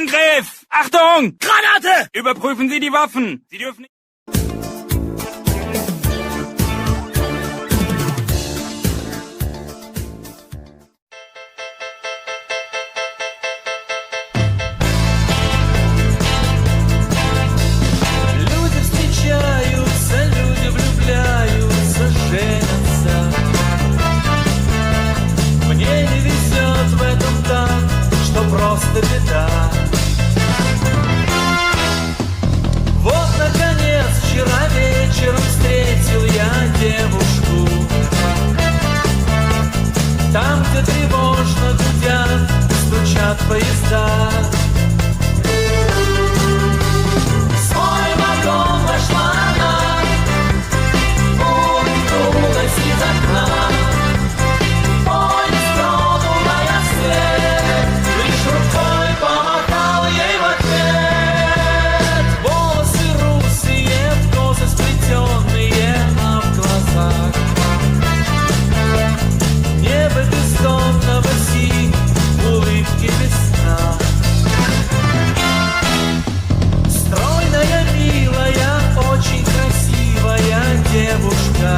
Angriff! Achtung! Granate! Überprüfen Sie die Waffen. Sie dürfen nicht... Люди встречаются, люди влюбляются, женятся. Мне не везет в этом так, что просто беда. Вот, наконец, вчера вечером встретил я девушку. Там, где тревожно гудят, стучат поезда. В свой вагон вошла она, улыбнулась из окна. Поезд тронула я вслед, лишь рукой помахал ей в ответ. Волосы русые, в косы сплетенные, а в глазах небо бездонного синь, улыбки весна. Стройная, милая, очень красивая девушка.